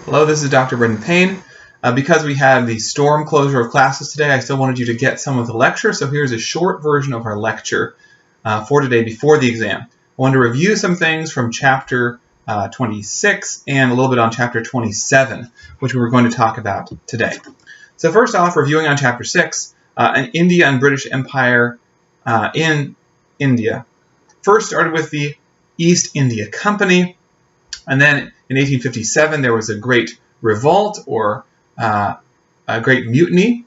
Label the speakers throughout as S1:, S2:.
S1: Hello, this is Dr. Brendan Payne. Because we had the storm closure of classes today, I still wanted you to get some of the lecture, so here's a short version of our lecture for today before the exam. I wanted to review some things from chapter 26 and a little bit on chapter 27, which we were going to talk about today. So first off, reviewing on chapter 6, India and British Empire in India. First started with the East India Company, and then in 1857 there was a great revolt or a great mutiny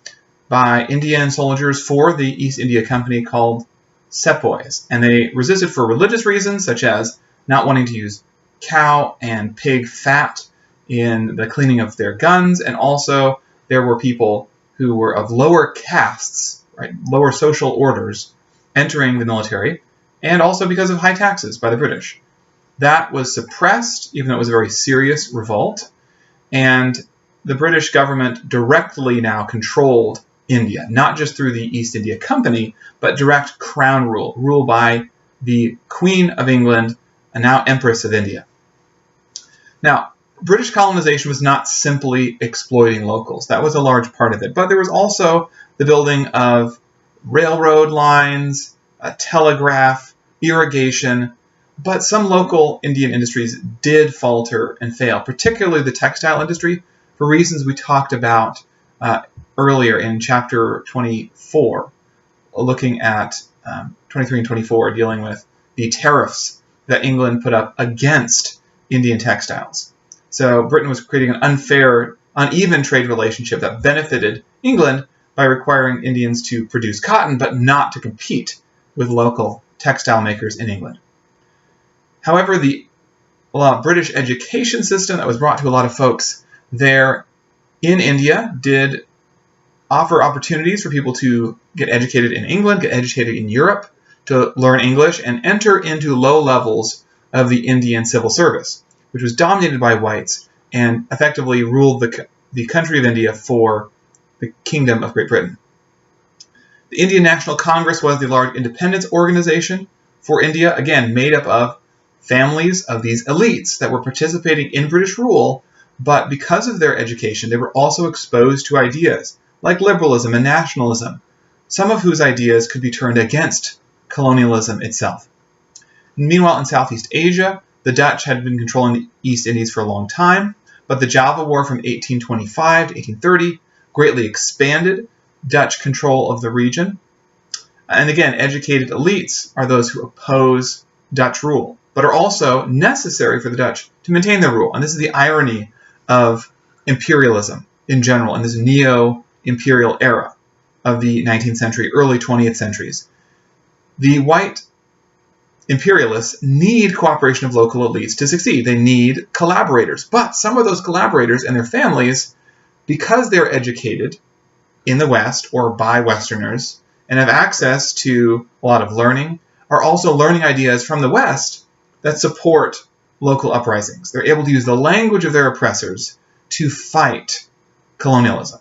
S1: by Indian soldiers for the East India Company called sepoys. And they resisted for religious reasons, such as not wanting to use cow and pig fat in the cleaning of their guns, and also there were people who were of lower castes, right, lower social orders, entering the military, and also because of high taxes by the British. That was suppressed, even though it was a very serious revolt, and the British government directly now controlled India, not just through the East India Company, but direct crown rule by the Queen of England, and now Empress of India. Now, British colonization was not simply exploiting locals. That was a large part of it, but there was also the building of railroad lines, a telegraph, irrigation, but some local Indian industries did falter and fail, particularly the textile industry, for reasons we talked about earlier in chapter 24, looking at 23 and 24, dealing with the tariffs that England put up against Indian textiles. So Britain was creating an unfair, uneven trade relationship that benefited England by requiring Indians to produce cotton, but not to compete with local textile makers in England. However, the British education system that was brought to a lot of folks there in India did offer opportunities for people to get educated in England, get educated in Europe, to learn English, and enter into low levels of the Indian civil service, which was dominated by whites and effectively ruled the country of India for the Kingdom of Great Britain. The Indian National Congress was the large independence organization for India, again, made up of families of these elites that were participating in British rule, but because of their education, they were also exposed to ideas like liberalism and nationalism, some of whose ideas could be turned against colonialism itself. Meanwhile, in Southeast Asia, the Dutch had been controlling the East Indies for a long time, but the Java War from 1825 to 1830 greatly expanded Dutch control of the region. And again, educated elites are those who oppose Dutch rule, but are also necessary for the Dutch to maintain their rule. And this is the irony of imperialism in general in this neo-imperial era of the 19th century, early 20th centuries. The white imperialists need cooperation of local elites to succeed. They need collaborators. But some of those collaborators and their families, because they're educated in the West or by Westerners and have access to a lot of learning, are also learning ideas from the West that support local uprisings. They're able to use the language of their oppressors to fight colonialism.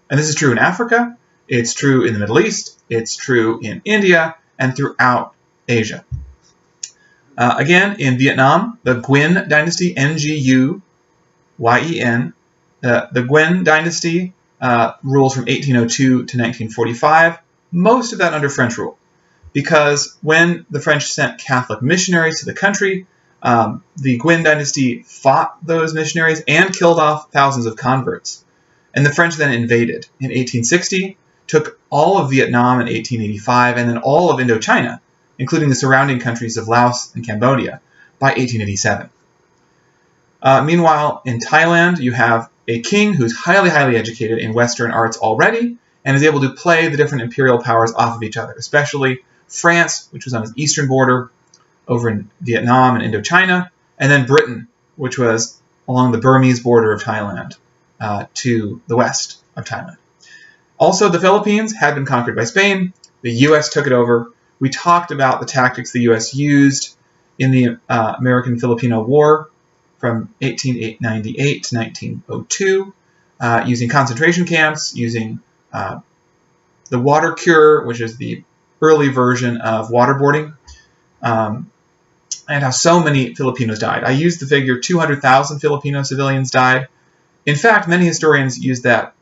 S1: And this is true in Africa, it's true in the Middle East, it's true in India, and throughout Asia. Again, in Vietnam, the Nguyen dynasty, Nguyen, the Nguyen dynasty rules from 1802 to 1945, most of that under French rule. Because when the French sent Catholic missionaries to the country, the Nguyen dynasty fought those missionaries and killed off thousands of converts. And the French then invaded in 1860, took all of Vietnam in 1885, and then all of Indochina, including the surrounding countries of Laos and Cambodia, by 1887. Meanwhile, in Thailand, you have a king who's highly, highly educated in Western arts already, and is able to play the different imperial powers off of each other, especially France, which was on its eastern border over in Vietnam and Indochina, and then Britain, which was along the Burmese border of Thailand to the west of Thailand. Also, the Philippines had been conquered by Spain. The U.S. took it over. We talked about the tactics the U.S. used in the American-Filipino War from 1898 to 1902, using concentration camps, using the water cure, which is the early version of waterboarding, and how so many Filipinos died. I used the figure 200,000 Filipino civilians died, In fact, many historians use that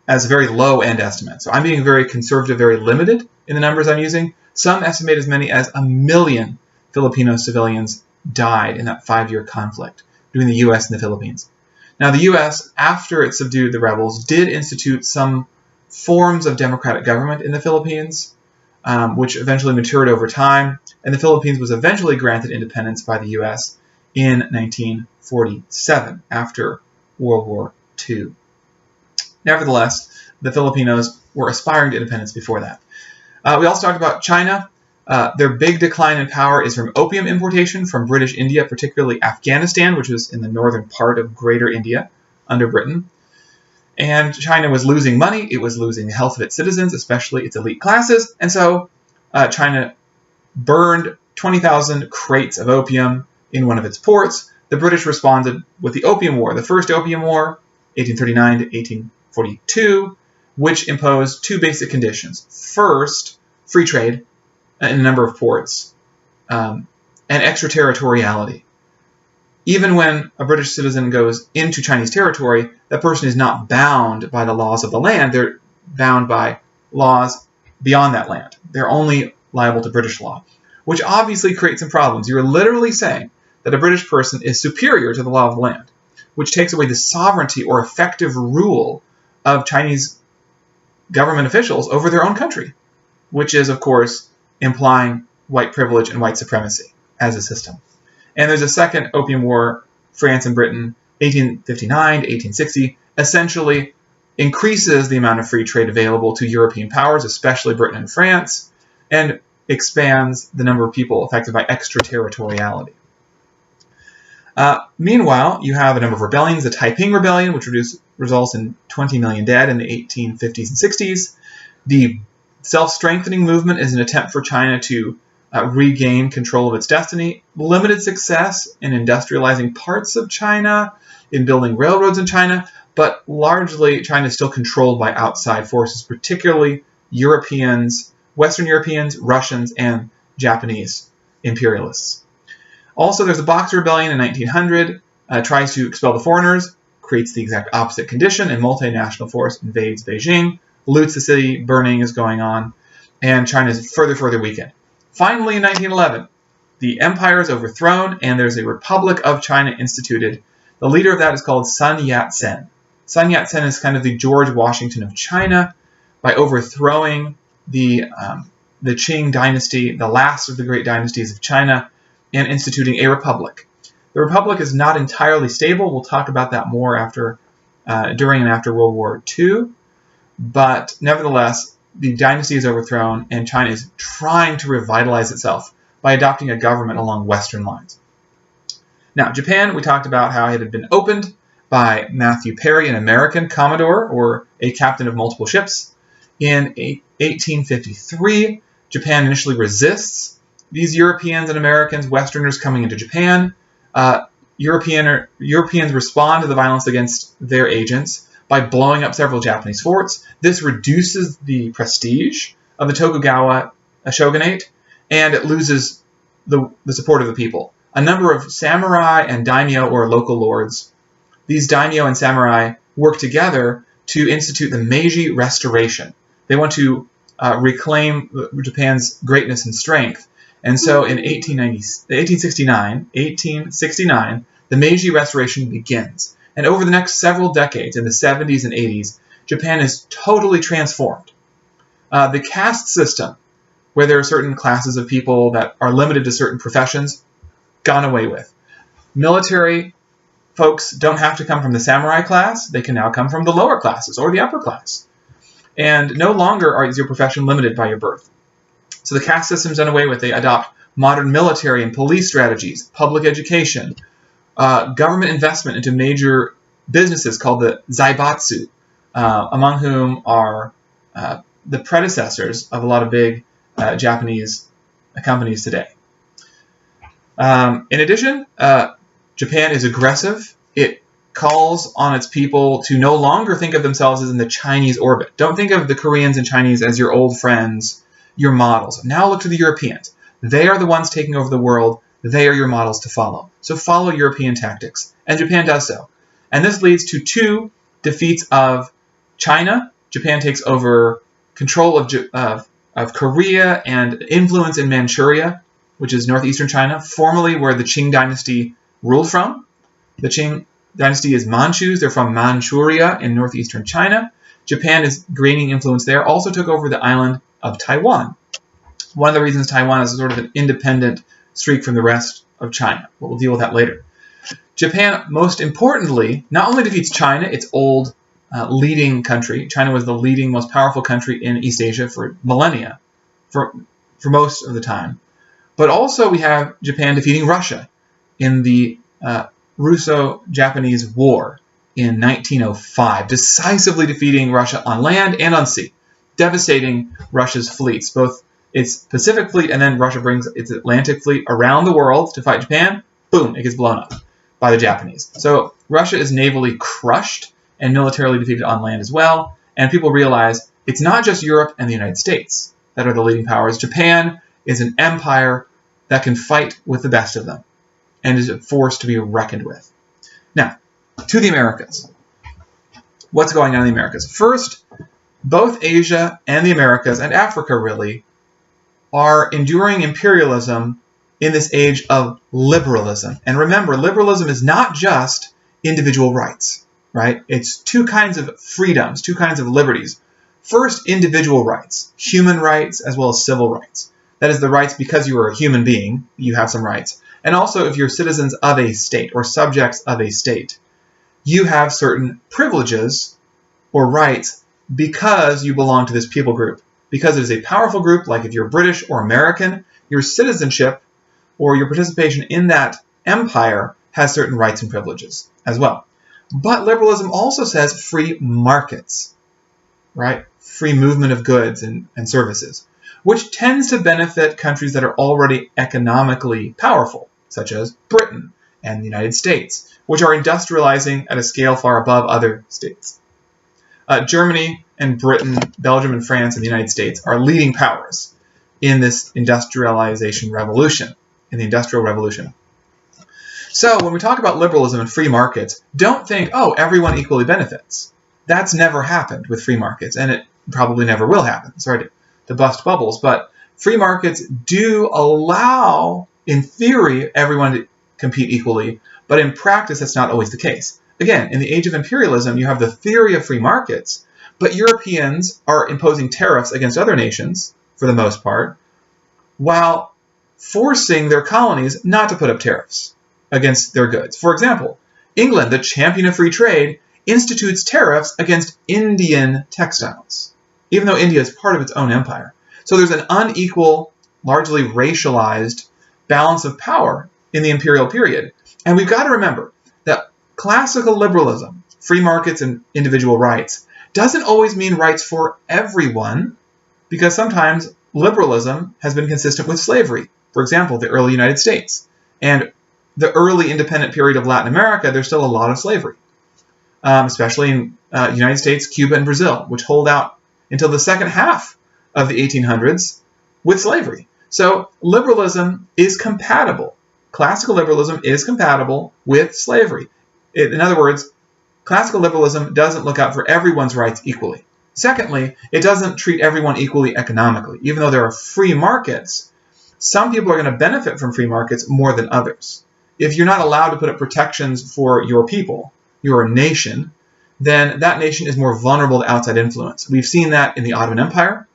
S1: as a very low-end estimate. So I'm being very conservative, very limited in the numbers I'm using. Some estimate as many as 1 million Filipino civilians died in that 5-year conflict between the U.S. and the Philippines. Now, the U.S., after it subdued the rebels, did institute some forms of democratic government in the Philippines, which eventually matured over time, and the Philippines was eventually granted independence by the U.S. in 1947, after World War II. Nevertheless, the Filipinos were aspiring to independence before that. We also talked about China. Their big decline in power is from opium importation from British India, particularly Afghanistan, which was in the northern part of Greater India under Britain. And China was losing money. It was losing the health of its citizens, especially its elite classes. And so China burned 20,000 crates of opium in one of its ports. The British responded with the Opium War, the First Opium War, 1839 to 1842, which imposed 2 basic conditions. First, free trade in a number of ports, and extraterritoriality. Even when a British citizen goes into Chinese territory, that person is not bound by the laws of the land. They're bound by laws beyond that land. They're only liable to British law, which obviously creates some problems. You're literally saying that a British person is superior to the law of the land, which takes away the sovereignty or effective rule of Chinese government officials over their own country, which is, of course, implying white privilege and white supremacy as a system. And there's a second Opium War, France and Britain, 1859 to 1860, essentially increases the amount of free trade available to European powers, especially Britain and France, and expands the number of people affected by extraterritoriality. Meanwhile, you have a number of rebellions. The Taiping Rebellion, which results in 20 million dead in the 1850s and 60s. The self-strengthening movement is an attempt for China to regain control of its destiny. Limited success in industrializing parts of China, in building railroads in China, but largely China is still controlled by outside forces, particularly Europeans, Western Europeans, Russians, and Japanese imperialists. Also, there's the Boxer Rebellion in 1900, tries to expel the foreigners, creates the exact opposite condition, and multinational force invades Beijing, loots the city, burning is going on, and China is further weakened. Finally, in 1911, the empire is overthrown, and there's a Republic of China instituted. The leader of that is called Sun Yat-sen. Sun Yat-sen is kind of the George Washington of China by overthrowing the Qing dynasty, the last of the great dynasties of China, and instituting a republic. The republic is not entirely stable. We'll talk about that more during and after World War II. But nevertheless, the dynasty is overthrown, and China is trying to revitalize itself by adopting a government along Western lines. Now, Japan, we talked about how it had been opened by Matthew Perry, an American commodore, or a captain of multiple ships. In 1853, Japan initially resists these Europeans and Americans, Westerners coming into Japan. Europeans respond to the violence against their agents by blowing up several Japanese forts. This reduces the prestige of the Tokugawa shogunate, and it loses the support of the people. A number of samurai and daimyo, or local lords, these daimyo and samurai work together to institute the Meiji Restoration. They want to reclaim Japan's greatness and strength. And so in 1869, the Meiji Restoration begins. And over the next several decades, in the 70s and 80s, Japan is totally transformed. The caste system, where there are certain classes of people that are limited to certain professions, gone away with. Military folks don't have to come from the samurai class. They can now come from the lower classes or the upper class. And no longer is your profession limited by your birth. So the caste system's done away with. They adopt modern military and police strategies, public education, government investment into major businesses called the zaibatsu, among whom are the predecessors of a lot of big Japanese companies today. In addition, Japan is aggressive. It calls on its people to no longer think of themselves as in the Chinese orbit. Don't think of the Koreans and Chinese as your old friends, your models. Now look to the Europeans. They are the ones taking over the world. They are your models to follow. So follow European tactics. And Japan does so. And this leads to 2 defeats of China. Japan takes over control of Korea and influence in Manchuria, which is northeastern China, formerly where the Qing dynasty ruled from. The Qing dynasty is Manchus. They're from Manchuria in northeastern China. Japan is gaining influence there. Also took over the island of Taiwan. One of the reasons Taiwan is sort of an independent streak from the rest of China, but we'll deal with that later. Japan, most importantly, not only defeats China, its old leading country. China was the leading, most powerful country in East Asia for millennia, for most of the time. But also we have Japan defeating Russia in the Russo-Japanese War in 1905, decisively defeating Russia on land and on sea, devastating Russia's fleets, both its Pacific fleet and then Russia brings its Atlantic fleet around the world to fight Japan. Boom, it gets blown up by the Japanese. So Russia is navally crushed and militarily defeated on land as well. And people realize it's not just Europe and the United States that are the leading powers. Japan is an empire that can fight with the best of them and is a force to be reckoned with. Now, to the Americas. What's going on in the Americas? First, both Asia and the Americas, and Africa really, are enduring imperialism in this age of liberalism. And remember, liberalism is not just individual rights, right? It's 2 kinds of freedoms, 2 kinds of liberties. First, individual rights, human rights as well as civil rights. That is the rights because you are a human being, you have some rights. And also if you're citizens of a state or subjects of a state, you have certain privileges or rights because you belong to this people group. Because it is a powerful group, like if you're British or American, your citizenship or your participation in that empire has certain rights and privileges as well. But liberalism also says free markets, right? Free movement of goods and services, which tends to benefit countries that are already economically powerful, such as Britain and the United States, which are industrializing at a scale far above other states. Germany and Britain, Belgium and France and the United States are leading powers in this industrialization revolution, in the Industrial Revolution. So when we talk about liberalism and free markets, don't think, oh, everyone equally benefits. That's never happened with free markets, and it probably never will happen. Sorry to bust bubbles, but free markets do allow, in theory, everyone to compete equally, but in practice that's not always the case. Again, in the age of imperialism, you have the theory of free markets, but Europeans are imposing tariffs against other nations, for the most part, while forcing their colonies not to put up tariffs against their goods. For example, England, the champion of free trade, institutes tariffs against Indian textiles, even though India is part of its own empire. So there's an unequal, largely racialized balance of power in the imperial period. And we've got to remember that classical liberalism, free markets and individual rights, doesn't always mean rights for everyone, because sometimes liberalism has been consistent with slavery. For example, the early United States. And the early independent period of Latin America, there's still a lot of slavery, especially in the United States, Cuba, and Brazil, which hold out until the second half of the 1800s with slavery. So liberalism is compatible. Classical liberalism is compatible with slavery. In other words, classical liberalism doesn't look out for everyone's rights equally. Secondly, it doesn't treat everyone equally economically. Even though there are free markets, some people are going to benefit from free markets more than others. If you're not allowed to put up protections for your people, your nation, then that nation is more vulnerable to outside influence. We've seen that in the Ottoman Empire.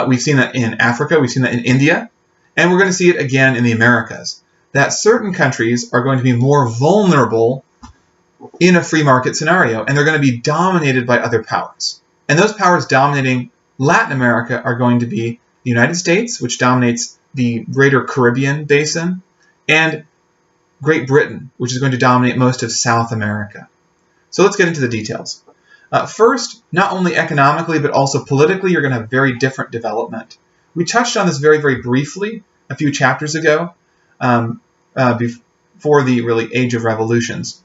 S1: We've seen that in Africa. We've seen that in India. And we're going to see it again in the Americas, that certain countries are going to be more vulnerable in a free market scenario, and they're going to be dominated by other powers. And those powers dominating Latin America are going to be the United States, which dominates the greater Caribbean basin, and Great Britain, which is going to dominate most of South America. So let's get into the details. First, not only economically, but also politically, you're going to have very different development. We touched on this very, very briefly a few chapters ago, before the really age of revolutions.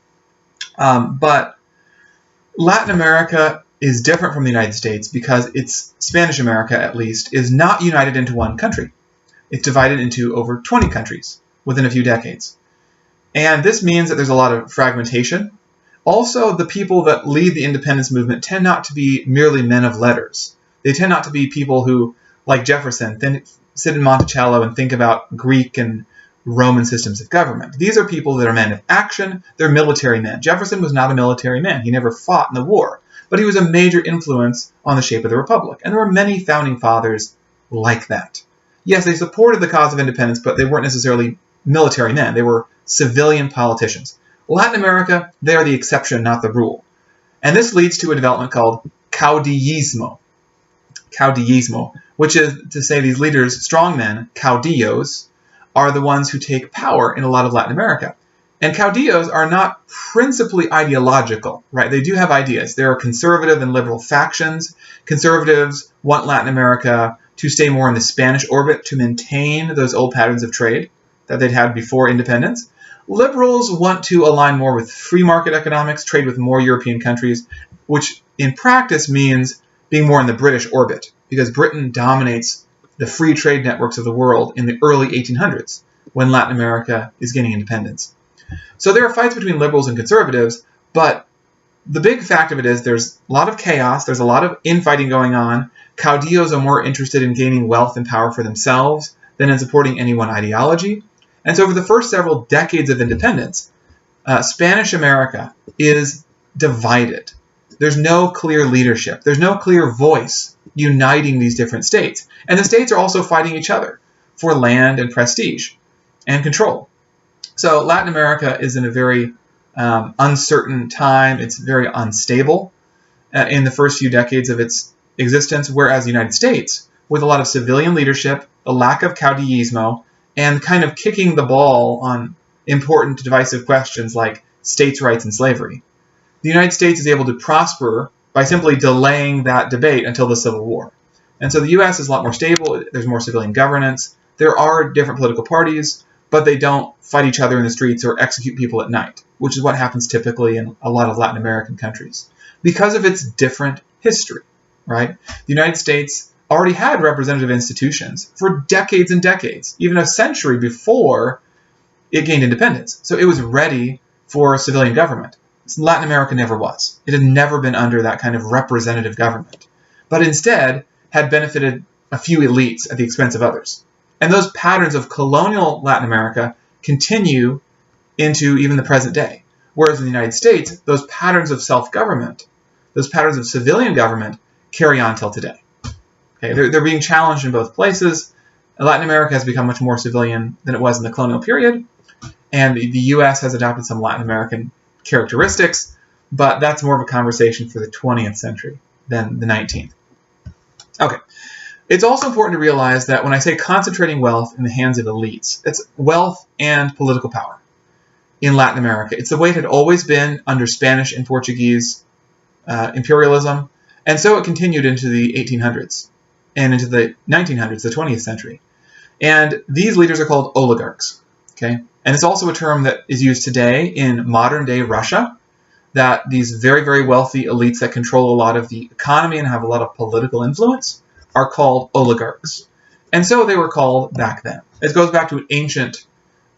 S1: But Latin America is different from the United States because it's Spanish America, at least, is not united into one country. It's divided into over 20 countries within a few decades. And this means that there's a lot of fragmentation. Also, the people that lead the independence movement tend not to be merely men of letters. They tend not to be people who, like Jefferson, then sit in Monticello and think about Greek and Roman systems of government. These are people that are men of action. They're military men. Jefferson was not a military man. He never fought in the war, but he was a major influence on the shape of the republic. And there were many founding fathers like that. Yes, they supported the cause of independence, but they weren't necessarily military men. They were civilian politicians. Latin America, they are the exception, not the rule. And this leads to a development called caudillismo. Caudillismo, which is to say these leaders, strongmen, caudillos, are the ones who take power in a lot of Latin America. And caudillos are not principally ideological, right? They do have ideas. There are conservative and liberal factions. Conservatives want Latin America to stay more in the Spanish orbit to maintain those old patterns of trade that they'd had before independence. Liberals want to align more with free market economics, trade with more European countries, which in practice means being more in the British orbit, because Britain dominates the free trade networks of the world in the early 1800s, when Latin America is gaining independence. So there are fights between liberals and conservatives, but the big fact of it is there's a lot of chaos, there's a lot of infighting going on. Caudillos are more interested in gaining wealth and power for themselves than in supporting any one ideology. And so over the first several decades of independence, Spanish America is divided. There's no clear leadership. There's no clear voice uniting these different states. And the states are also fighting each other for land and prestige and control. So Latin America is in a very uncertain time. It's very unstable in the first few decades of its existence, whereas the United States, with a lot of civilian leadership, a lack of caudillismo, and kind of kicking the ball on important divisive questions like states' rights and slavery, the United States is able to prosper by simply delaying that debate until the Civil War. And so the U.S. is a lot more stable. There's more civilian governance. There are different political parties, but they don't fight each other in the streets or execute people at night, which is what happens typically in a lot of Latin American countries because of its different history, right? The United States already had representative institutions for decades and decades, even a century before it gained independence. So it was ready for civilian government. Latin America never was. It had never been under that kind of representative government, but instead had benefited a few elites at the expense of others. And those patterns of colonial Latin America continue into even the present day. Whereas in the United States, those patterns of self-government, those patterns of civilian government carry on till today. Okay, they're being challenged in both places. Latin America has become much more civilian than it was in the colonial period, and the U.S. has adopted some Latin American characteristics, but that's more of a conversation for the 20th century than the 19th. Okay, it's also important to realize that when I say concentrating wealth in the hands of elites, it's wealth and political power in Latin America. It's the way it had always been under Spanish and Portuguese imperialism, and so it continued into the 1800s and into the 1900s, the 20th century. And these leaders are called oligarchs, okay? And it's also a term that is used today in modern-day Russia, that these very, very wealthy elites that control a lot of the economy and have a lot of political influence are called oligarchs. And so they were called back then. It goes back to an ancient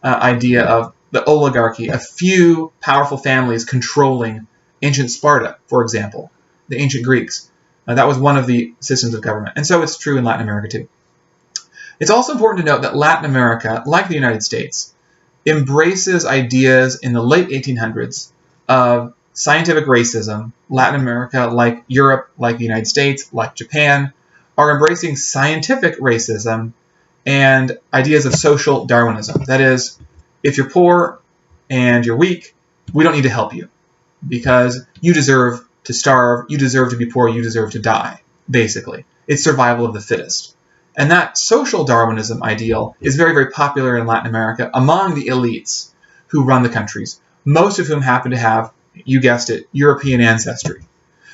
S1: idea of the oligarchy, a few powerful families controlling ancient Sparta, for example, the ancient Greeks. That was one of the systems of government. And so it's true in Latin America too. It's also important to note that Latin America, like the United States, embraces ideas in the late 1800s of scientific racism. Latin America, like Europe, like the United States, like Japan, are embracing scientific racism and ideas of social Darwinism. That is, if you're poor and you're weak, we don't need to help you because you deserve to starve, you deserve to be poor, you deserve to die, basically. It's survival of the fittest. And that social Darwinism ideal is very, very popular in Latin America among the elites who run the countries, most of whom happen to have, you guessed it, European ancestry.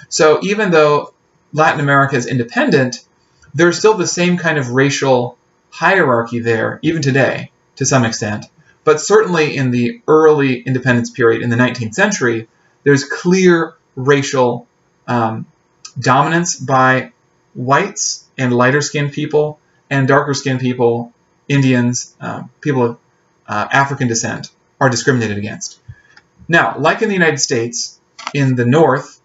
S1: So even though Latin America is independent, there's still the same kind of racial hierarchy there, even today, to some extent. But certainly in the early independence period in the 19th century, there's clear racial dominance by whites and lighter-skinned people and darker-skinned people, Indians, people of African descent, are discriminated against. Now, like in the United States, in the North,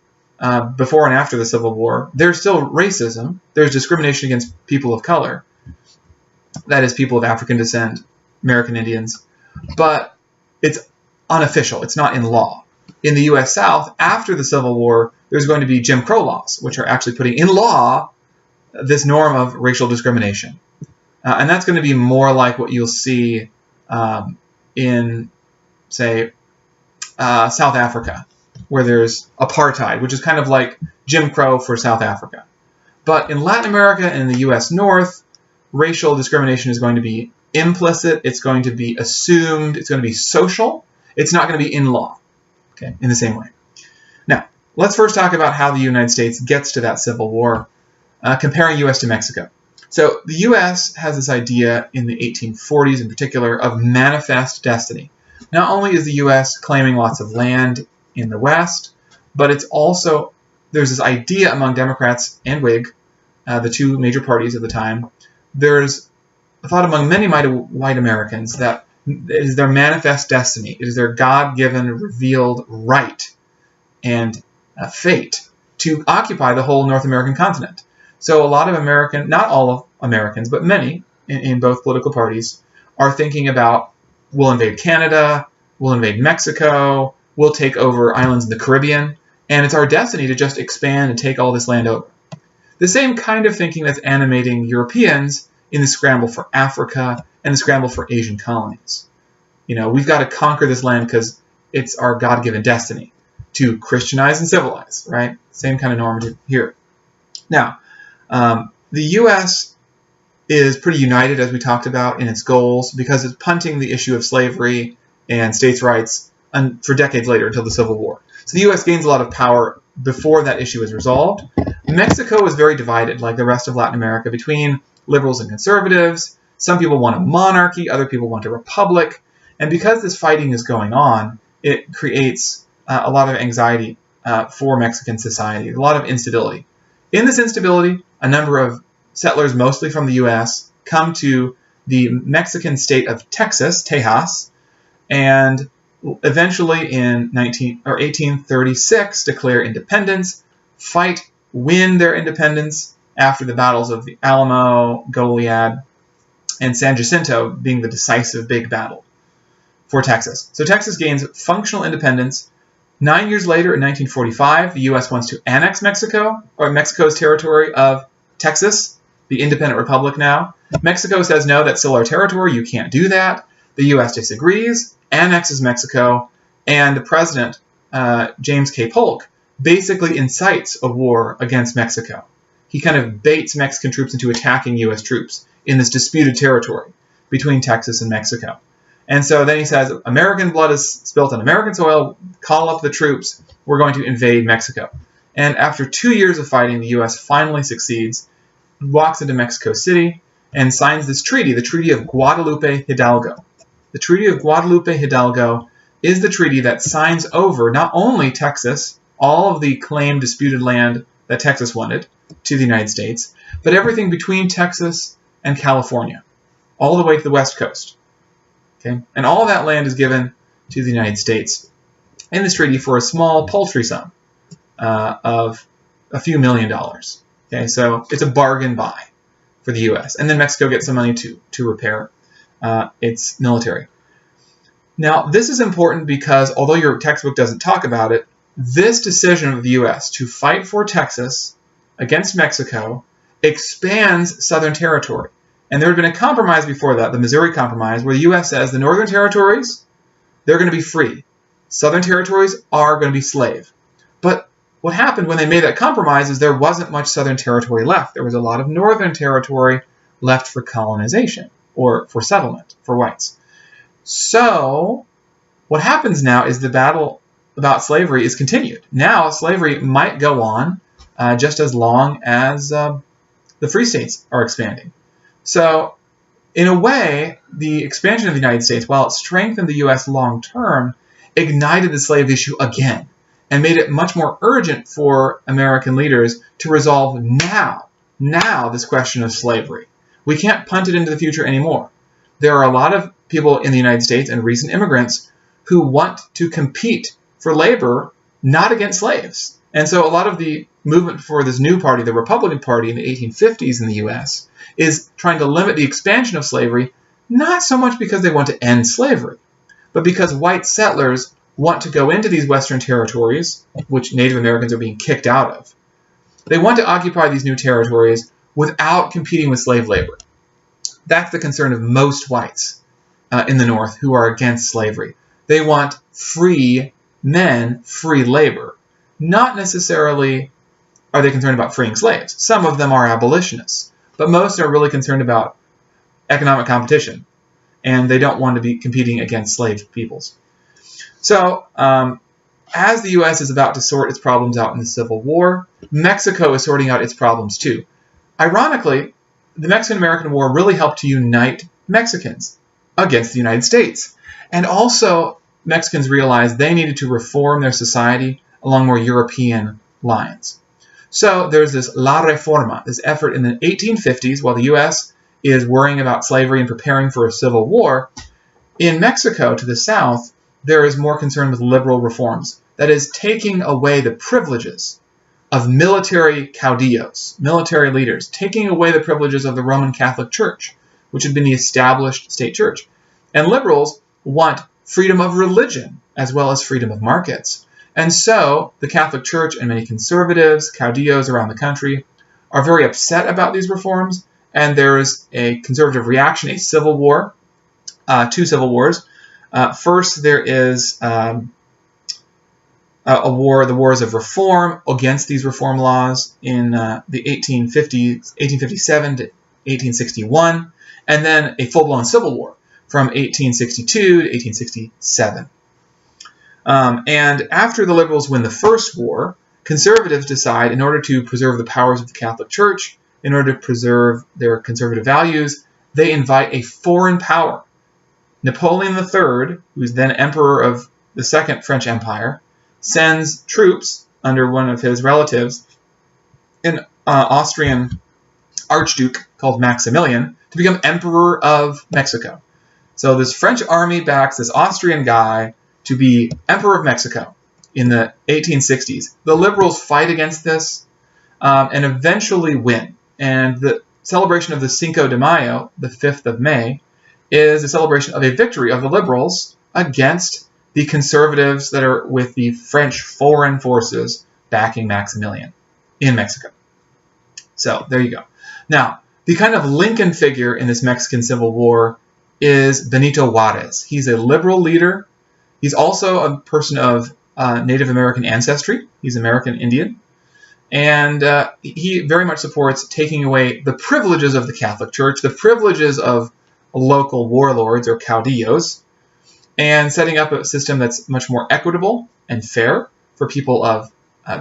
S1: before and after the Civil War, there's still racism. There's discrimination against people of color. That is, people of African descent, American Indians. But it's unofficial. It's not in law. In the U.S. South, after the Civil War, there's going to be Jim Crow laws, which are actually putting in law this norm of racial discrimination. And that's going to be more like what you'll see in, say, South Africa, where there's apartheid, which is kind of like Jim Crow for South Africa. But in Latin America and in the U.S. North, racial discrimination is going to be implicit, it's going to be assumed, it's going to be social, it's not going to be in law, okay, in the same way. Now, let's first talk about how the United States gets to that Civil War, comparing U.S. to Mexico. So the U.S. has this idea in the 1840s in particular of manifest destiny. Not only is the U.S. claiming lots of land in the West, but it's also, there's this idea among Democrats and Whig, the two major parties at the time, there's a thought among many white Americans that it is their manifest destiny, it is their God-given, revealed right and fate to occupy the whole North American continent. So a lot of not all of Americans, but many in both political parties are thinking about, we'll invade Canada, we'll invade Mexico, we'll take over islands in the Caribbean, and it's our destiny to just expand and take all this land over. The same kind of thinking that's animating Europeans in the scramble for Africa and the scramble for Asian colonies. You know, we've got to conquer this land because it's our God-given destiny to Christianize and civilize, right? Same kind of normative here. Now, the U.S. is pretty united, as we talked about, in its goals because it's punting the issue of slavery and states' rights for decades later until the Civil War. So the U.S. gains a lot of power before that issue is resolved. Mexico is very divided, like the rest of Latin America, between liberals and conservatives. Some people want a monarchy, other people want a republic. And because this fighting is going on, it creates a lot of anxiety for Mexican society, a lot of instability. In this instability, a number of settlers, mostly from the U.S., come to the Mexican state of Texas, Tejas, and eventually in 1836 declare independence, win their independence after the battles of the Alamo, Goliad, and San Jacinto being the decisive big battle for Texas. So Texas gains functional independence. 9 years later, in 1945, the U.S. wants to annex Mexico, or Mexico's territory of Texas, the independent republic now. Mexico says, no, that's still our territory, you can't do that. The U.S. disagrees, annexes Mexico, and the president, James K. Polk, basically incites a war against Mexico. He kind of baits Mexican troops into attacking U.S. troops in this disputed territory between Texas and Mexico. And so then he says, American blood is spilt on American soil, call up the troops, we're going to invade Mexico. And after 2 years of fighting, the U.S. finally succeeds, walks into Mexico City, and signs this treaty, the Treaty of Guadalupe Hidalgo. The Treaty of Guadalupe Hidalgo is the treaty that signs over not only Texas, all of the claimed disputed land that Texas wanted to the United States, but everything between Texas and California, all the way to the West Coast. Okay? And all of that land is given to the United States in this treaty for a small, paltry sum of a few $1 million. Okay? So it's a bargain buy for the U.S. And then Mexico gets some money to repair its military. Now, this is important because although your textbook doesn't talk about it, this decision of the U.S. to fight for Texas against Mexico expands Southern territory. And there had been a compromise before that, the Missouri Compromise, where the U.S. says the Northern territories, they're going to be free. Southern territories are going to be slave. But what happened when they made that compromise is there wasn't much Southern territory left. There was a lot of Northern territory left for colonization or for settlement for whites. So what happens now is the battle about slavery is continued. Now slavery might go on just as long as the free states are expanding. So in a way, the expansion of the United States, while it strengthened the U.S. long term, ignited the slave issue again and made it much more urgent for American leaders to resolve now this question of slavery. We can't punt it into the future anymore. There are a lot of people in the United States and recent immigrants who want to compete for labor, not against slaves. And so a lot of the movement for this new party, the Republican Party in the 1850s in the US, is trying to limit the expansion of slavery, not so much because they want to end slavery, but because white settlers want to go into these Western territories, which Native Americans are being kicked out of. They want to occupy these new territories without competing with slave labor. That's the concern of most whites in the North who are against slavery. They want free men, free labor. Not necessarily are they concerned about freeing slaves. Some of them are abolitionists, but most are really concerned about economic competition, and they don't want to be competing against slave peoples. So, as the U.S. is about to sort its problems out in the Civil War, Mexico is sorting out its problems too. Ironically, the Mexican-American War really helped to unite Mexicans against the United States. And also, Mexicans realized they needed to reform their society along more European lines. So there's this La Reforma, this effort in the 1850s, while the U.S. is worrying about slavery and preparing for a civil war. In Mexico, to the south, there is more concern with liberal reforms. That is, taking away the privileges of military caudillos, military leaders, taking away the privileges of the Roman Catholic Church, which had been the established state church. And liberals want freedom of religion as well as freedom of markets. And so the Catholic Church and many conservatives, caudillos around the country, are very upset about these reforms, and there is a conservative reaction, a civil war, two civil wars. First, there is a war, the Wars of Reform, against these reform laws in the 1857 to 1861, and then a full-blown civil war from 1862 to 1867. And after the liberals win the first war, conservatives decide, in order to preserve the powers of the Catholic Church, in order to preserve their conservative values, they invite a foreign power. Napoleon III, who is then emperor of the Second French Empire, sends troops under one of his relatives, an Austrian archduke called Maximilian, to become emperor of Mexico. So this French army backs this Austrian guy to be emperor of Mexico in the 1860s. The liberals fight against this and eventually win. And the celebration of the Cinco de Mayo, the 5th of May, is a celebration of a victory of the liberals against the conservatives that are with the French foreign forces backing Maximilian in Mexico. So there you go. Now, the kind of Lincoln figure in this Mexican Civil War is Benito Juarez. He's a liberal leader. He's also a person of Native American ancestry. He's American Indian. And he very much supports taking away the privileges of the Catholic Church, the privileges of local warlords or caudillos, and setting up a system that's much more equitable and fair for people of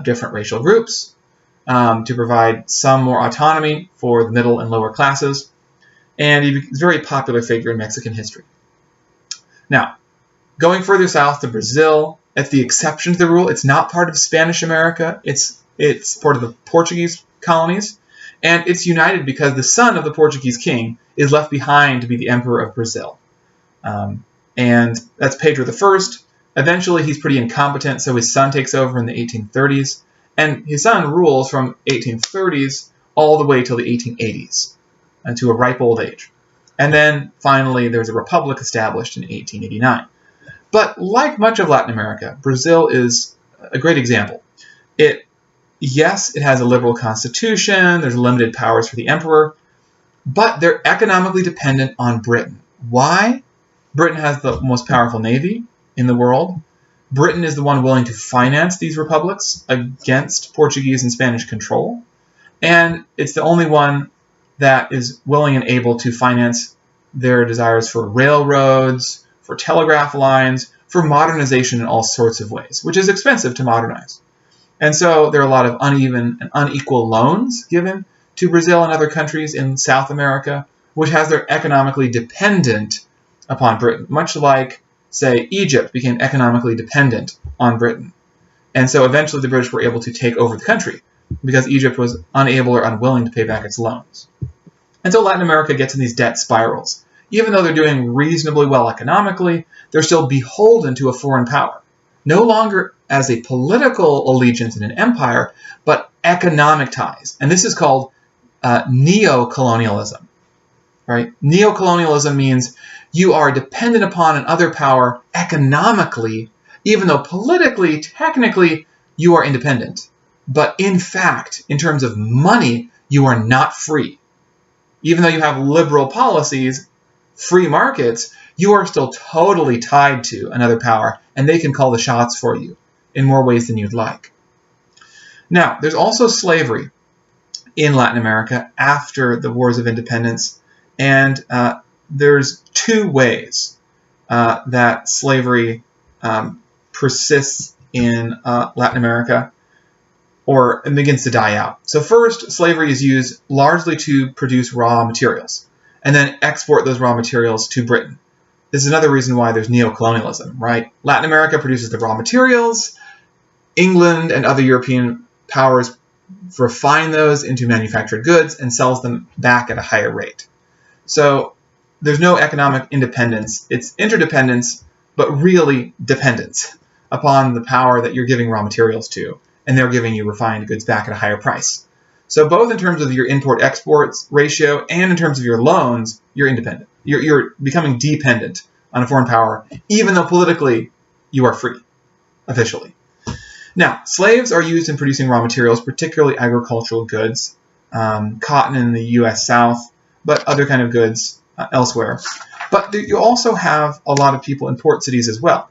S1: different racial groups, to provide some more autonomy for the middle and lower classes. And he's a very popular figure in Mexican history. Now, going further south to Brazil, that's the exception to the rule. It's not part of Spanish America. It's part of the Portuguese colonies. And it's united because the son of the Portuguese king is left behind to be the emperor of Brazil. And that's Pedro I. Eventually, he's pretty incompetent, so his son takes over in the 1830s. And his son rules from 1830s all the way till the 1880s, to a ripe old age. And then, finally, there's a republic established in 1889. But like much of Latin America, Brazil is a great example. Yes, it has a liberal constitution, there's limited powers for the emperor, but they're economically dependent on Britain. Why? Britain has the most powerful navy in the world. Britain is the one willing to finance these republics against Portuguese and Spanish control. And it's the only one that is willing and able to finance their desires for railroads, for telegraph lines, for modernization in all sorts of ways, which is expensive to modernize. And so there are a lot of uneven and unequal loans given to Brazil and other countries in South America, which has their economically dependent upon Britain, much like, say, Egypt became economically dependent on Britain. And so eventually the British were able to take over the country because Egypt was unable or unwilling to pay back its loans. And so Latin America gets in these debt spirals. even though they're doing reasonably well economically, they're still beholden to a foreign power. No longer as a political allegiance in an empire, but economic ties. And this is called neo-colonialism. Right? Neo-colonialism means you are dependent upon another power economically, even though politically, technically, you are independent. But in fact, in terms of money, you are not free. Even though you have liberal policies, free markets, you are still totally tied to another power, and they can call the shots for you in more ways than you'd like. Now, there's also slavery in Latin America after the Wars of Independence, and there's two ways that slavery persists in Latin America or begins to die out. So first, slavery is used largely to produce raw materials and then export those raw materials to Britain. This is another reason why there's neo-colonialism, right? Latin America produces the raw materials. England and other European powers refine those into manufactured goods and sells them back at a higher rate. So there's no economic independence. It's interdependence, but really dependence upon the power that you're giving raw materials to, and they're giving you refined goods back at a higher price. So both in terms of your import-exports ratio and in terms of your loans, you're independent. You're becoming dependent on a foreign power, even though politically you are free, officially. Now, slaves are used in producing raw materials, particularly agricultural goods, cotton in the U.S. South, but other kind of goods elsewhere. But you also have a lot of people in port cities as well.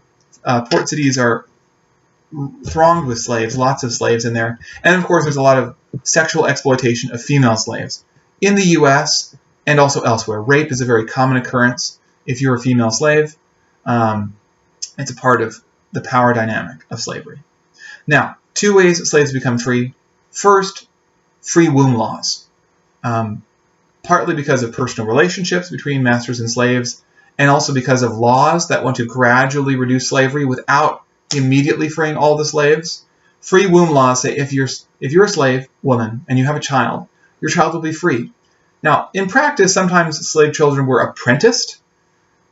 S1: Port cities are thronged with slaves, lots of slaves in there. And of course, there's a lot of sexual exploitation of female slaves in the U.S. and also elsewhere. Rape is a very common occurrence if you're a female slave. It's a part of the power dynamic of slavery. Now, two ways that slaves become free. First, free womb laws. Partly because of personal relationships between masters and slaves, and also because of laws that want to gradually reduce slavery without immediately freeing all the slaves. Free womb laws say if you're a slave woman and you have a child, your child will be free. Now, in practice, sometimes slave children were apprenticed.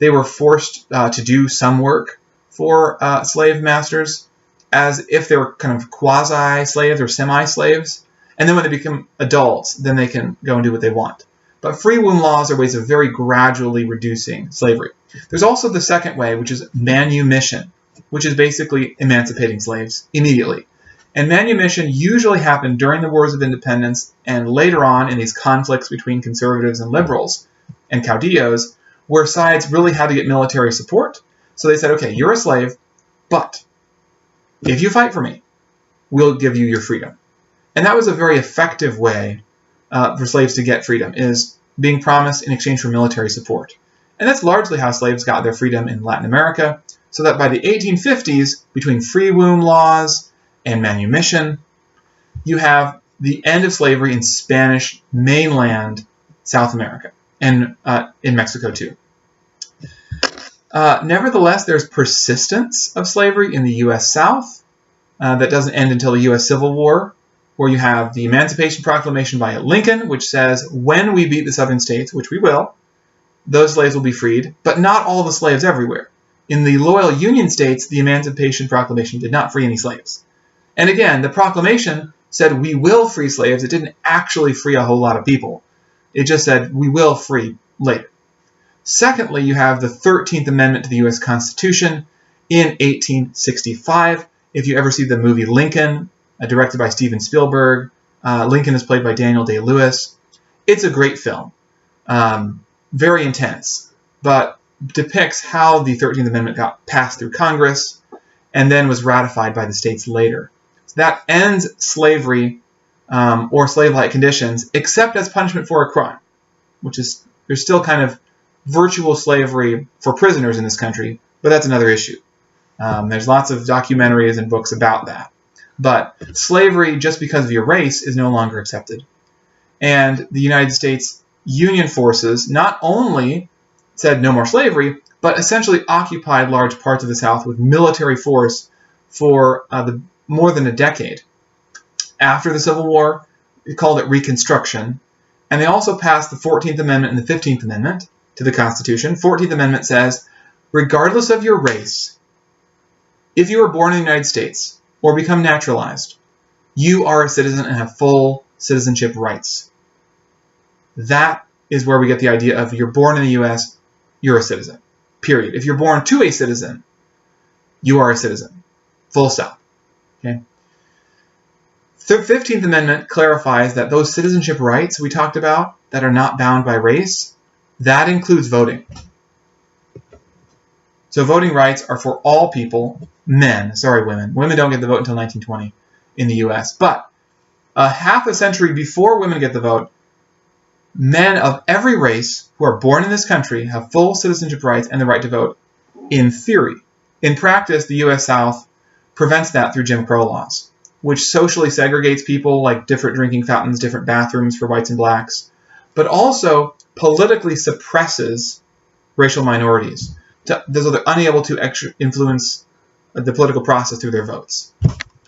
S1: They were forced to do some work for slave masters as if they were kind of quasi-slaves or semi-slaves. And then when they become adults, then they can go and do what they want. But free womb laws are ways of very gradually reducing slavery. There's also the second way, which is manumission, which is basically emancipating slaves immediately. And manumission usually happened during the Wars of Independence and later on in these conflicts between conservatives and liberals and caudillos, where sides really had to get military support. So they said, okay, you're a slave, but if you fight for me, we'll give you your freedom. And that was a very effective way for slaves to get freedom, is being promised in exchange for military support. And that's largely how slaves got their freedom in Latin America, so that by the 1850s, between free womb laws and manumission, you have the end of slavery in Spanish mainland South America, and in Mexico too. Nevertheless, there's persistence of slavery in the U.S. South that doesn't end until the U.S. Civil War, where you have the Emancipation Proclamation by Lincoln, which says, when we beat the southern states, which we will, those slaves will be freed, but not all the slaves everywhere. In the loyal Union states, the Emancipation Proclamation did not free any slaves. And again, the proclamation said, we will free slaves. It didn't actually free a whole lot of people. It just said, we will free later. Secondly, you have the 13th Amendment to the U.S. Constitution in 1865. If you ever see the movie Lincoln, directed by Steven Spielberg, Lincoln is played by Daniel Day-Lewis. It's a great film. Very intense, but depicts how the 13th Amendment got passed through Congress and then was ratified by the states later. So that ends slavery or slave-like conditions, except as punishment for a crime, which is, there's still kind of virtual slavery for prisoners in this country, but that's another issue. There's lots of documentaries and books about that. But slavery, just because of your race, is no longer accepted. And the United States Union forces not only said no more slavery, but essentially occupied large parts of the South with military force for more than a decade. After the Civil War, they called it Reconstruction, and they also passed the 14th Amendment and the 15th Amendment, to the Constitution. 14th Amendment says, regardless of your race, if you were born in the United States or become naturalized, you are a citizen and have full citizenship rights. That is where we get the idea of you're born in the U.S., you're a citizen, period. If you're born to a citizen, you are a citizen, full stop. Okay? The 15th Amendment clarifies that those citizenship rights we talked about that are not bound by race, that includes voting. So voting rights are for all people, women. Women don't get the vote until 1920 in the U.S. But a half a century before women get the vote, men of every race who are born in this country have full citizenship rights and the right to vote in theory. In practice, the U.S. South prevents that through Jim Crow laws, which socially segregates people, like different drinking fountains, different bathrooms for whites and blacks, but also politically suppresses racial minorities, so they're unable to influence the political process through their votes.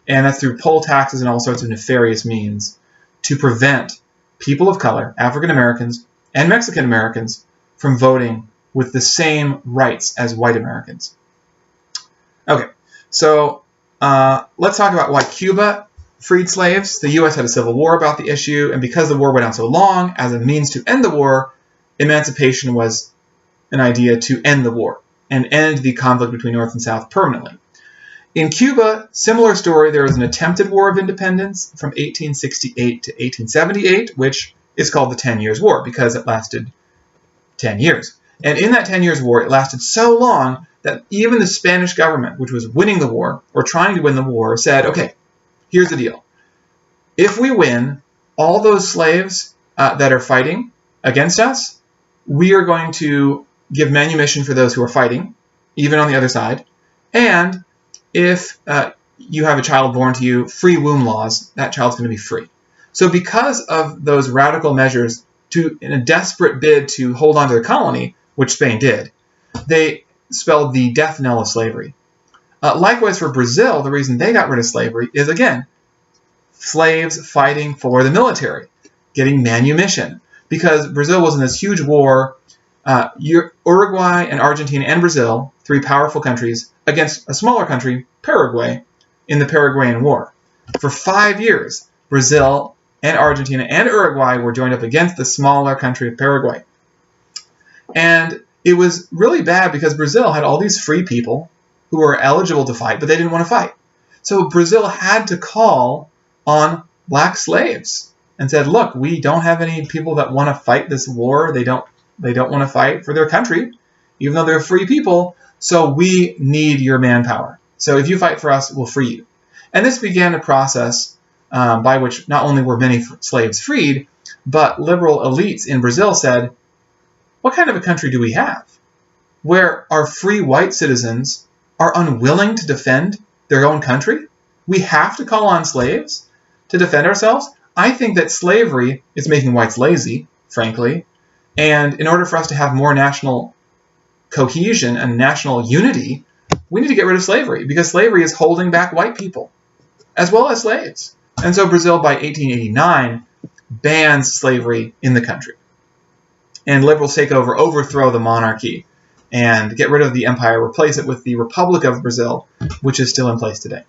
S1: And that's through poll taxes and all sorts of nefarious means to prevent people of color, African Americans and Mexican Americans, from voting with the same rights as white Americans. Okay, so let's talk about why Cuba freed slaves. The U.S. had a civil war about the issue, and because the war went on so long, as a means to end the war, emancipation was an idea to end the war and end the conflict between North and South permanently. In Cuba, similar story, there was an attempted war of independence from 1868 to 1878, which is called the 10 Years' War because it lasted 10 years. And in that 10 Years' War, it lasted so long that even the Spanish government, which was winning the war, or trying to win the war, said, okay, here's the deal. If we win all those slaves that are fighting against us, we are going to give manumission for those who are fighting, even on the other side. And if you have a child born to you, free womb laws, that child's going to be free. So because of those radical measures, in a desperate bid to hold on to the colony, which Spain did, they spelled the death knell of slavery. Likewise for Brazil, the reason they got rid of slavery is, again, slaves fighting for the military, getting manumission. Because Brazil was in this huge war, Uruguay and Argentina and Brazil, three powerful countries, against a smaller country, Paraguay, in the Paraguayan War. For 5 years, Brazil and Argentina and Uruguay were joined up against the smaller country of Paraguay. And it was really bad because Brazil had all these free people who were eligible to fight, but they didn't want to fight. So Brazil had to call on black slaves and said, look, we don't have any people that want to fight this war. They don't want to fight for their country, even though they're free people. So we need your manpower. So if you fight for us, we'll free you. And this began a process by which not only were many slaves freed, but liberal elites in Brazil said, what kind of a country do we have where our free white citizens are unwilling to defend their own country? We have to call on slaves to defend ourselves? I think that slavery is making whites lazy, frankly. And in order for us to have more national cohesion and national unity, we need to get rid of slavery because slavery is holding back white people as well as slaves. And so Brazil, by 1889, bans slavery in the country. And liberals take over, overthrow the monarchy, and get rid of the empire, replace it with the Republic of Brazil, which is still in place today.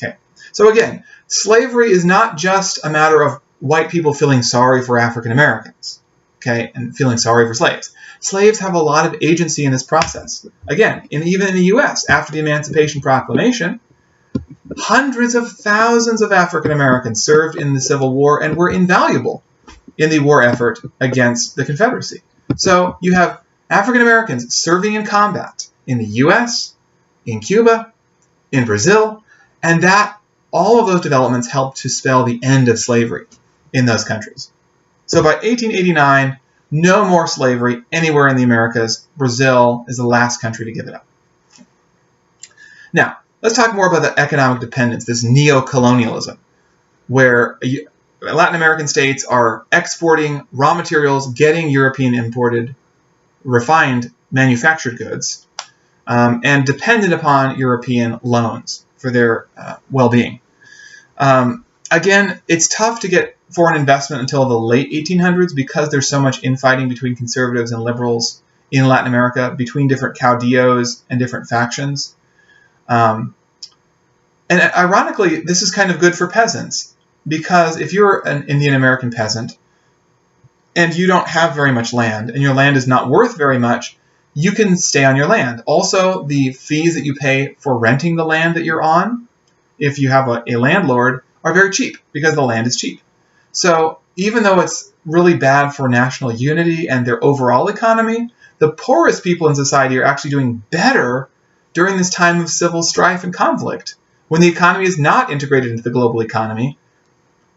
S1: Okay. So again, slavery is not just a matter of white people feeling sorry for African Americans, okay, and feeling sorry for slaves. Slaves have a lot of agency in this process. Again, even in the U.S., after the Emancipation Proclamation, hundreds of thousands of African Americans served in the Civil War and were invaluable in the war effort against the Confederacy. So you have African Americans serving in combat in the U.S., in Cuba, in Brazil, and that all of those developments helped to spell the end of slavery in those countries. So by 1889, no more slavery anywhere in the Americas. Brazil is the last country to give it up. Now, let's talk more about the economic dependence, this neo-colonialism, where Latin American states are exporting raw materials, getting European imported, refined, manufactured goods, and dependent upon European loans for their well-being. Again, it's tough to get foreign investment until the late 1800s because there's so much infighting between conservatives and liberals in Latin America between different caudillos and different factions. And ironically, this is kind of good for peasants, because if you're an Indian American peasant and you don't have very much land and your land is not worth very much, you can stay on your land. Also, the fees that you pay for renting the land that you're on, if you have a landlord, are very cheap because the land is cheap. So even though it's really bad for national unity and their overall economy, the poorest people in society are actually doing better during this time of civil strife and conflict, when the economy is not integrated into the global economy,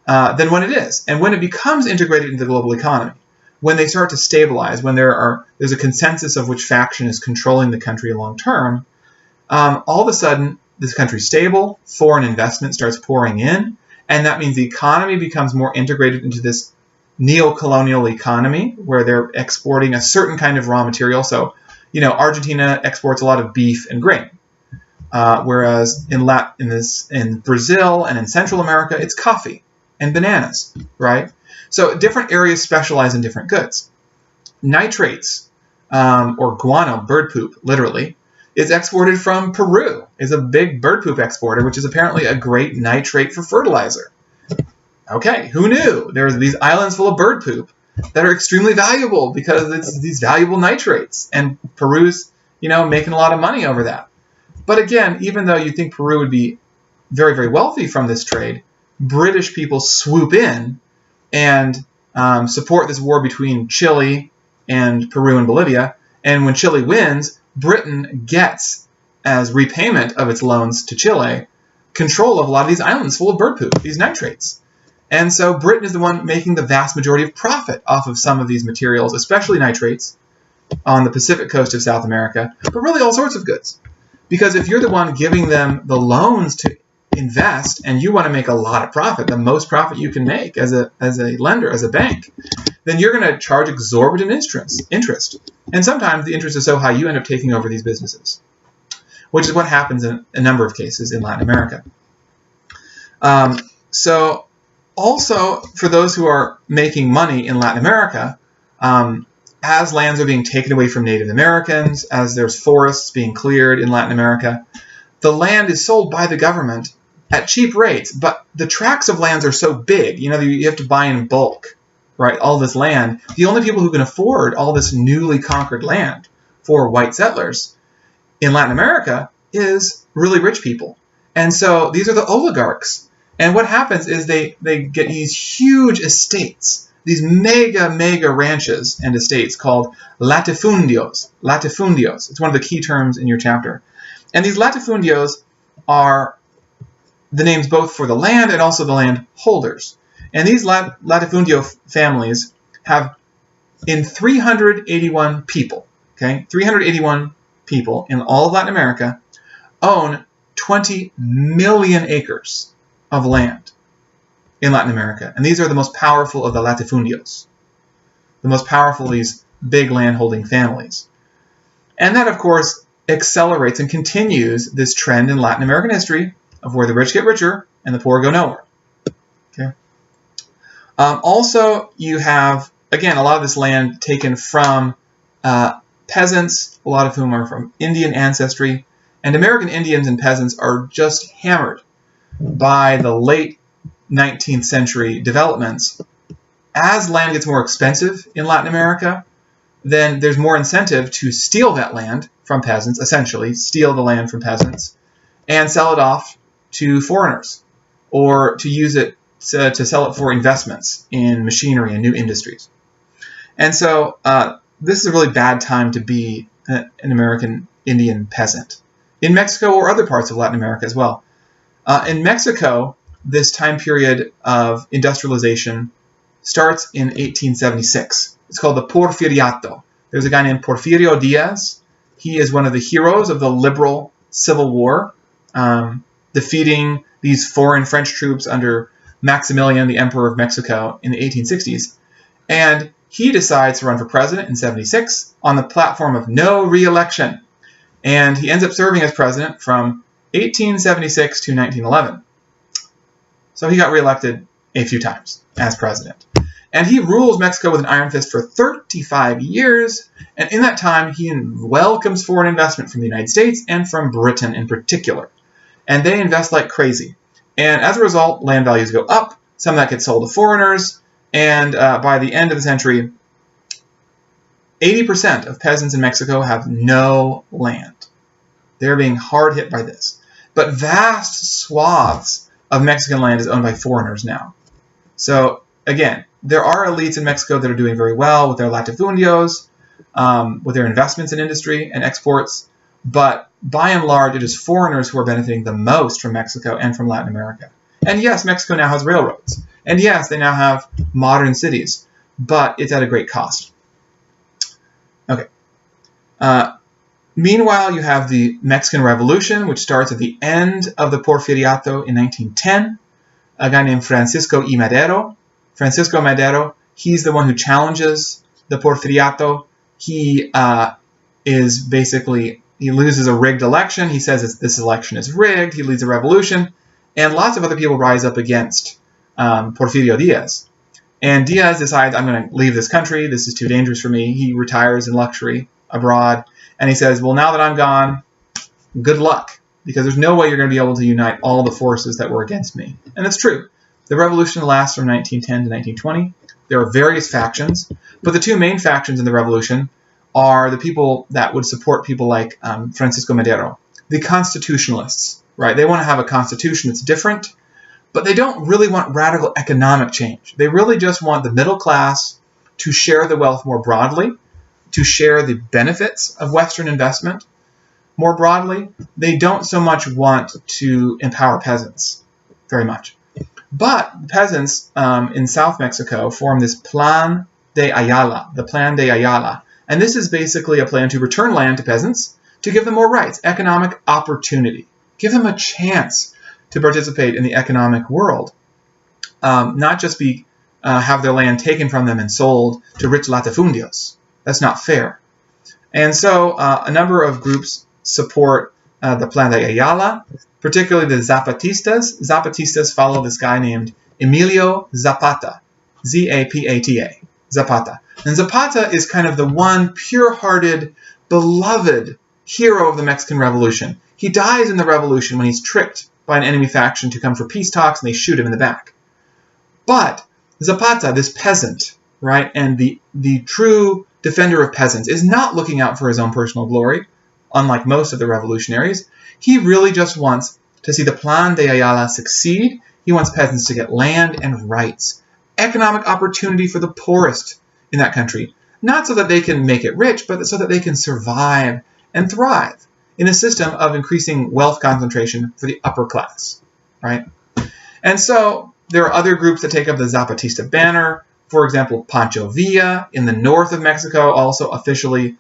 S1: than when it is. And when it becomes integrated into the global economy, when they start to stabilize, when there's a consensus of which faction is controlling the country long term, all of a sudden this country's stable, foreign investment starts pouring in, and that means the economy becomes more integrated into this neo-colonial economy where they're exporting a certain kind of raw material. So, Argentina exports a lot of beef and grain, whereas in Brazil and in Central America, it's coffee and bananas, right? So different areas specialize in different goods. Nitrates, or guano, bird poop, literally, is exported from Peru, is a big bird poop exporter, which is apparently a great nitrate for fertilizer. Okay, who knew? There's these islands full of bird poop that are extremely valuable because it's these valuable nitrates, and Peru's, making a lot of money over that. But again, even though you think Peru would be very, very wealthy from this trade, British people swoop in and support this war between Chile and Peru and Bolivia. And when Chile wins, Britain gets, as repayment of its loans to Chile, control of a lot of these islands full of bird poop, these nitrates. And so Britain is the one making the vast majority of profit off of some of these materials, especially nitrates, on the Pacific coast of South America, but really all sorts of goods. Because if you're the one giving them the loans to invest and you want to make a lot of profit, the most profit you can make as a lender, as a bank, then you're going to charge exorbitant interest. And sometimes the interest is so high you end up taking over these businesses, which is what happens in a number of cases in Latin America. So also, for those who are making money in Latin America, as lands are being taken away from Native Americans, as there's forests being cleared in Latin America, the land is sold by the government at cheap rates, but the tracts of lands are so big, you have to buy in bulk, right? All this land. The only people who can afford all this newly conquered land for white settlers in Latin America is really rich people. And so these are the oligarchs. And what happens is they get these huge estates, these mega ranches and estates called latifundios. Latifundios. It's one of the key terms in your chapter. And these latifundios are the names both for the land and also the land holders. And these latifundio families have, in 381 people, 381 people in all of Latin America own 20 million acres of land in Latin America. And these are the most powerful of the latifundios, the most powerful of these big land-holding families. And that, of course, accelerates and continues this trend in Latin American history of where the rich get richer and the poor go nowhere. Okay. Also, you have, again, a lot of this land taken from peasants, a lot of whom are from Indian ancestry, and American Indians and peasants are just hammered by the late 19th century developments. As land gets more expensive in Latin America, then there's more incentive to steal that land from peasants, essentially steal the land from peasants, and sell it off to foreigners, or to use it to sell it for investments in machinery and new industries. And so this is a really bad time to be an American Indian peasant, in Mexico or other parts of Latin America as well. In Mexico, this time period of industrialization starts in 1876. It's called the Porfiriato. There's a guy named Porfirio Diaz. He is one of the heroes of the liberal Civil War, defeating these foreign French troops under Maximilian, the Emperor of Mexico, in the 1860s. And he decides to run for president in 76 on the platform of no re-election. And he ends up serving as president from 1876 to 1911. So he got reelected a few times as president. And he rules Mexico with an iron fist for 35 years. And in that time, he welcomes foreign investment from the United States and from Britain in particular. And they invest like crazy. And as a result, land values go up. Some of that gets sold to foreigners. And by the end of the century, 80% of peasants in Mexico have no land. They're being hard hit by this. But vast swaths of Mexican land is owned by foreigners now. So again, there are elites in Mexico that are doing very well with their latifundios, with their investments in industry and exports. But by and large, it is foreigners who are benefiting the most from Mexico and from Latin America. And yes, Mexico now has railroads. And yes, they now have modern cities. But it's at a great cost. Okay. Meanwhile, you have the Mexican Revolution, which starts at the end of the Porfiriato in 1910. A guy named Francisco I. Madero. Francisco Madero, he's the one who challenges the Porfiriato. He is basically, he loses a rigged election. He says this election is rigged. He leads a revolution. And lots of other people rise up against Porfirio Diaz. And Diaz decides, I'm going to leave this country. This is too dangerous for me. He retires in luxury abroad. And he says, well, now that I'm gone, good luck. Because there's no way you're going to be able to unite all the forces that were against me. And it's true. The revolution lasts from 1910 to 1920. There are various factions. But the two main factions in the revolution are the people that would support people like Francisco Madero. The constitutionalists, right? They want to have a constitution that's different. But they don't really want radical economic change. They really just want the middle class to share the wealth more broadly, to share the benefits of Western investment more broadly. They don't so much want to empower peasants very much. But the peasants in South Mexico form this Plan de Ayala, the Plan de Ayala. And this is basically a plan to return land to peasants, to give them more rights, economic opportunity, give them a chance to participate in the economic world, not just have their land taken from them and sold to rich latifundios. That's not fair. And so a number of groups support the Plan de Ayala, particularly the Zapatistas. Zapatistas follow this guy named Emilio Zapata, Z-A-P-A-T-A, Zapata. And Zapata is kind of the one pure-hearted, beloved hero of the Mexican Revolution. He dies in the revolution when he's tricked by an enemy faction to come for peace talks, and they shoot him in the back. But Zapata, this peasant, right, and the true defender of peasants, is not looking out for his own personal glory, unlike most of the revolutionaries. He really just wants to see the Plan de Ayala succeed. He wants peasants to get land and rights, economic opportunity for the poorest in that country, not so that they can make it rich, but so that they can survive and thrive in a system of increasing wealth concentration for the upper class, right? And so there are other groups that take up the Zapatista banner. For example, Pancho Villa in the north of Mexico, also officially,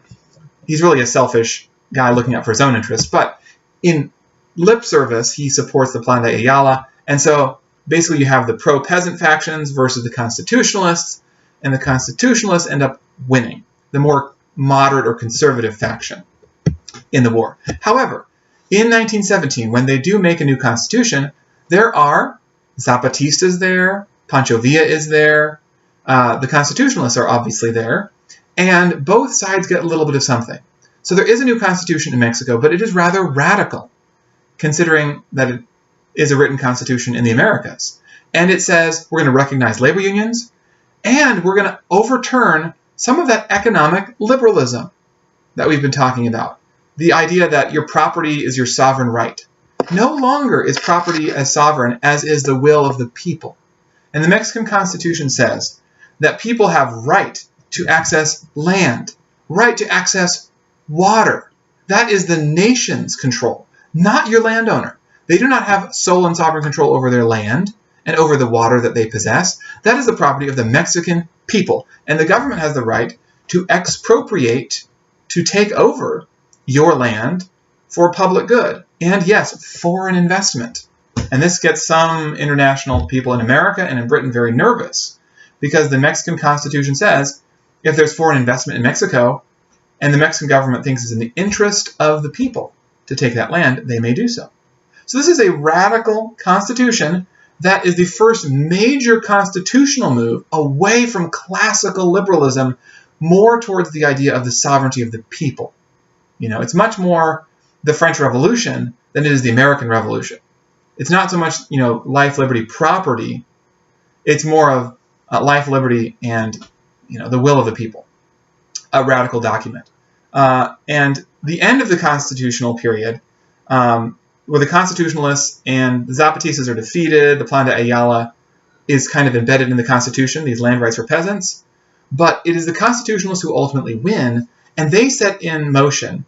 S1: he's really a selfish guy looking out for his own interests, but in lip service, he supports the Plan de Ayala. And so basically you have the pro-peasant factions versus the constitutionalists, and the constitutionalists end up winning, the more moderate or conservative faction in the war. However, in 1917, when they do make a new constitution, there are Zapatistas there, Pancho Villa is there, the constitutionalists are obviously there, and both sides get a little bit of something. So there is a new constitution in Mexico, but it is rather radical, considering that it is a written constitution in the Americas. And it says we're going to recognize labor unions, and we're going to overturn some of that economic liberalism that we've been talking about. The idea that your property is your sovereign right. No longer is property as sovereign as is the will of the people. And the Mexican Constitution says that people have right to access land, right to access water. That is the nation's control, not your landowner. They do not have sole and sovereign control over their land and over the water that they possess. That is the property of the Mexican people. And the government has the right to expropriate, to take over your land for public good. And yes, foreign investment. And this gets some international people in America and in Britain very nervous, because the Mexican Constitution says if there's foreign investment in Mexico and the Mexican government thinks it's in the interest of the people to take that land, they may do so. So this is a radical constitution that is the first major constitutional move away from classical liberalism, more towards the idea of the sovereignty of the people. It's much more the French Revolution than it is the American Revolution. It's not so much, life, liberty, property. It's more of life, liberty, and, the will of the people. A radical document. And the end of the constitutional period, where the constitutionalists and the Zapatistas are defeated, the Plan de Ayala is kind of embedded in the Constitution, these land rights for peasants. But it is the constitutionalists who ultimately win, and they set in motion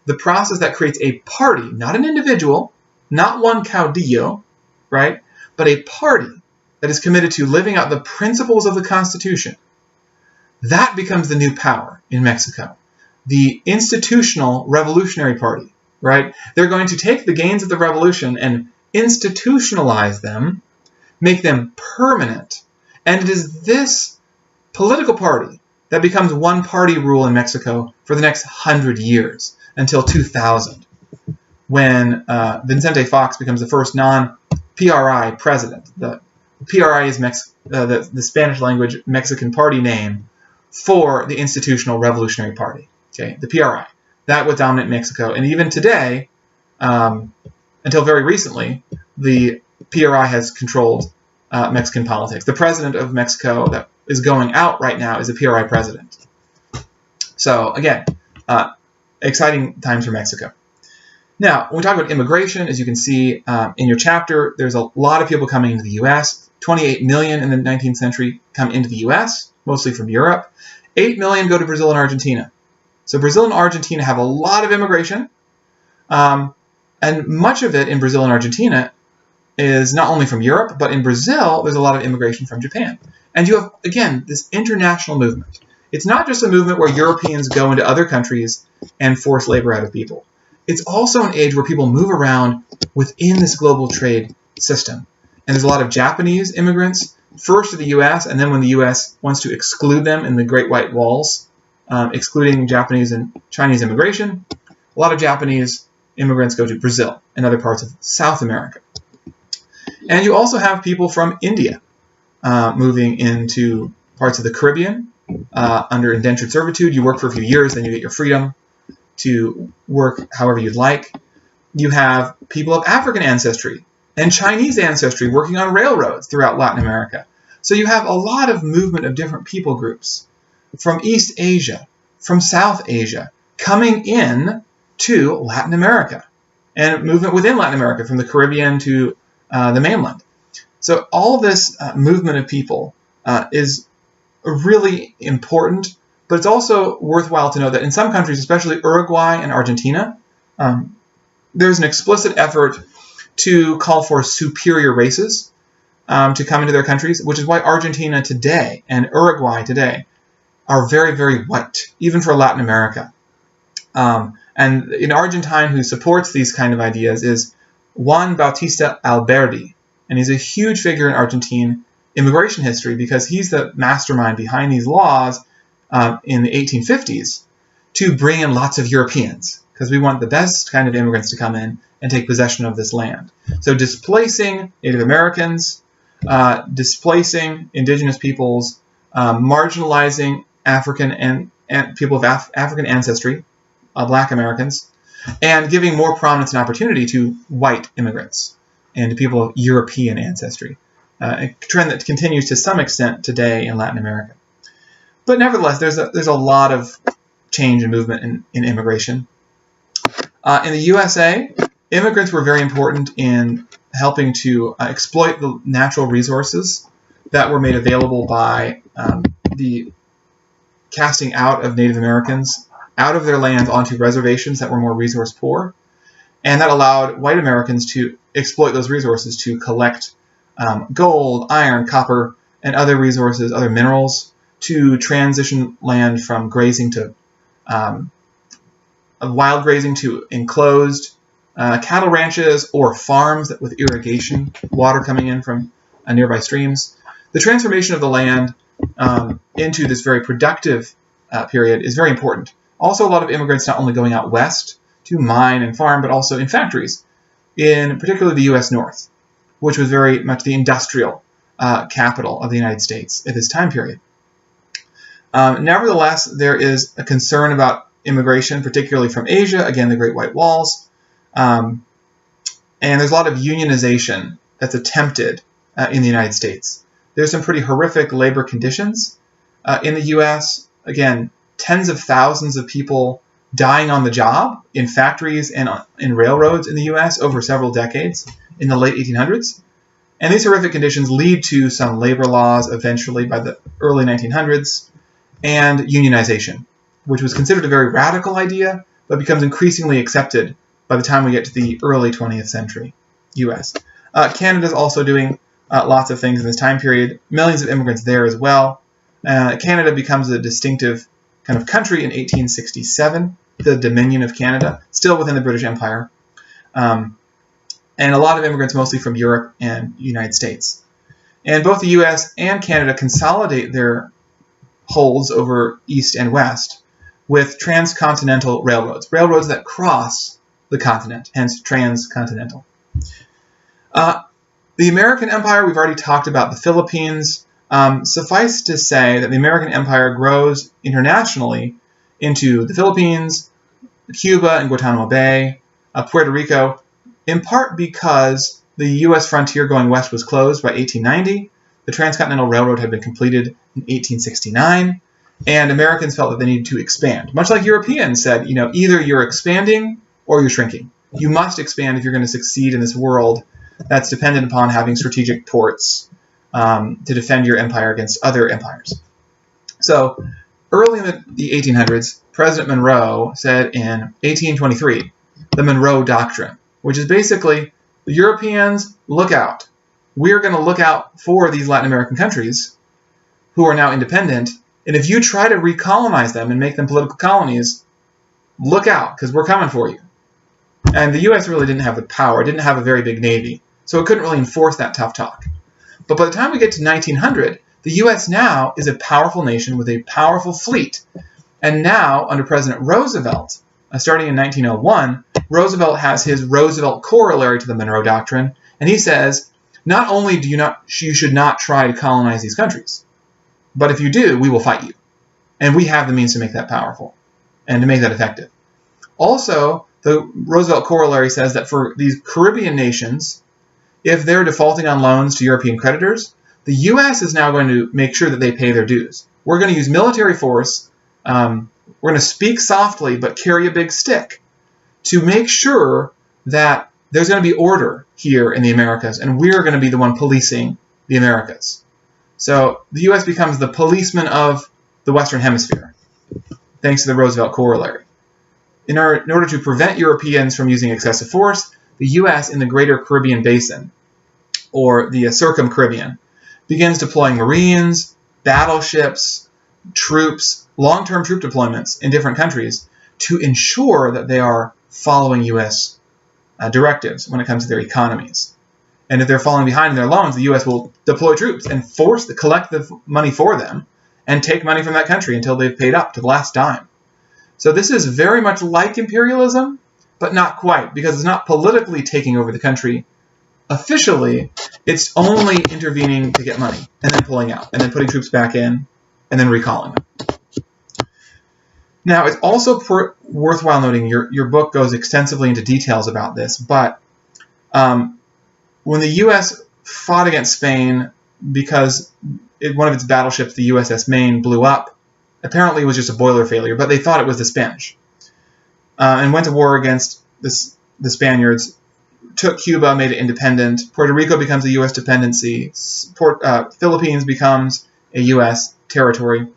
S1: the process that creates a party, not an individual, not one caudillo, right, but a party that is committed to living out the principles of the Constitution. That becomes the new power in Mexico, the institutional revolutionary party, right? They're going to take the gains of the revolution and institutionalize them, make them permanent, and it is this political party that becomes one-party rule in Mexico for the next 100 years, until 2000, when Vicente Fox becomes the first non-PRI president. The PRI is the Spanish language Mexican party name for the Institutional Revolutionary Party. Okay, the PRI. That was dominant in Mexico. And even today, until very recently, the PRI has controlled Mexican politics. The president of Mexico that is going out right now is a PRI president. So again, exciting times for Mexico. Now, when we talk about immigration, as you can see in your chapter, there's a lot of people coming into the U.S. 28 million in the 19th century come into the U.S., mostly from Europe. 8 million go to Brazil and Argentina. So Brazil and Argentina have a lot of immigration, and much of it in Brazil and Argentina is not only from Europe, but in Brazil, there's a lot of immigration from Japan. And you have, again, this international movement. It's not just a movement where Europeans go into other countries and force labor out of people. It's also an age where people move around within this global trade system. And there's a lot of Japanese immigrants, first to the U.S., and then when the U.S. wants to exclude them in the Great White Walls, excluding Japanese and Chinese immigration, a lot of Japanese immigrants go to Brazil and other parts of South America. And you also have people from India moving into parts of the Caribbean under indentured servitude. You work for a few years, then you get your freedom to work however you'd like. You have people of African ancestry and Chinese ancestry working on railroads throughout Latin America. So you have a lot of movement of different people groups from East Asia, from South Asia, coming in to Latin America, and movement within Latin America from the Caribbean to the mainland. So all this movement of people is really important, but it's also worthwhile to know that in some countries, especially Uruguay and Argentina, there's an explicit effort to call for superior races to come into their countries, which is why Argentina today and Uruguay today are very, very white, even for Latin America. And an Argentine who supports these kind of ideas is Juan Bautista Alberdi, and he's a huge figure in Argentine immigration history because he's the mastermind behind these laws in the 1850s to bring in lots of Europeans, because we want the best kind of immigrants to come in and take possession of this land. So displacing Native Americans, displacing indigenous peoples, marginalizing African and people of African ancestry, Black Americans, and giving more prominence and opportunity to white immigrants and to people of European ancestry. A trend that continues to some extent today in Latin America. But nevertheless, there's a lot of change and movement in immigration. In the USA, immigrants were very important in helping to exploit the natural resources that were made available by the casting out of Native Americans out of their lands onto reservations that were more resource poor. And that allowed white Americans to exploit those resources to collect gold, iron, copper, and other resources, other minerals, to transition land from grazing to wild grazing to enclosed cattle ranches or farms with irrigation, water coming in from nearby streams. The transformation of the land into this very productive period is very important. Also, a lot of immigrants not only going out west to mine and farm, but also in factories, in particularly the U.S. North. which was very much the industrial capital of the United States at this time period. Nevertheless, there is a concern about immigration, particularly from Asia, again, the Great White Walls, and there's a lot of unionization that's attempted in the United States. There's some pretty horrific labor conditions in the U.S. Again, tens of thousands of people dying on the job in factories and in railroads in the U.S. over several decades in the late 1800s. And these horrific conditions lead to some labor laws eventually by the early 1900s and unionization, which was considered a very radical idea, but becomes increasingly accepted by the time we get to the early 20th century U.S. Canada's also doing lots of things in this time period. Millions of immigrants there as well. Canada becomes a distinctive kind of country in 1867, the Dominion of Canada, still within the British Empire. And a lot of immigrants mostly from Europe and the United States. And both the U.S. and Canada consolidate their holds over East and West with transcontinental railroads, railroads that cross the continent, hence transcontinental. The American Empire, we've already talked about the Philippines. Suffice to say that the American Empire grows internationally into the Philippines, Cuba and Guantanamo Bay, Puerto Rico, in part because the U.S. frontier going west was closed by 1890. The Transcontinental Railroad had been completed in 1869, and Americans felt that they needed to expand. Much like Europeans said, either you're expanding or you're shrinking. You must expand if you're going to succeed in this world that's dependent upon having strategic ports to defend your empire against other empires. So early in the 1800s, President Monroe said in 1823, the Monroe Doctrine, which is basically, the Europeans, look out. We're going to look out for these Latin American countries who are now independent, and if you try to recolonize them and make them political colonies, look out, because we're coming for you. And the U.S. really didn't have the power, didn't have a very big navy, so it couldn't really enforce that tough talk. But by the time we get to 1900, the U.S. now is a powerful nation with a powerful fleet. And now, under President Roosevelt, starting in 1901, Roosevelt has his Roosevelt corollary to the Monroe Doctrine, and he says, not only do you should not try to colonize these countries, but if you do, we will fight you. And we have the means to make that powerful and to make that effective. Also, the Roosevelt corollary says that for these Caribbean nations, if they're defaulting on loans to European creditors, the U.S. is now going to make sure that they pay their dues. We're going to use military force. We're going to speak softly but carry a big stick to make sure that there's going to be order here in the Americas, and we're going to be the one policing the Americas. So the U.S. becomes the policeman of the Western Hemisphere, thanks to the Roosevelt corollary. In order to prevent Europeans from using excessive force, the U.S. in the Greater Caribbean Basin, or the Circum-Caribbean, begins deploying Marines, battleships, troops, long-term troop deployments in different countries to ensure that they are following U.S. directives when it comes to their economies. And if they're falling behind in their loans, the U.S. will deploy troops and collect the money for them and take money from that country until they've paid up to the last dime. So this is very much like imperialism, but not quite, because it's not politically taking over the country. Officially, it's only intervening to get money and then pulling out and then putting troops back in and then recalling them. Now, it's also worthwhile noting your book goes extensively into details about this, but when the U.S. fought against Spain because one of its battleships, the USS Maine, blew up, apparently it was just a boiler failure, but they thought it was the Spanish, and went to war against the Spaniards, took Cuba, made it independent. Puerto Rico becomes a U.S. dependency. Philippines becomes a U.S. territory.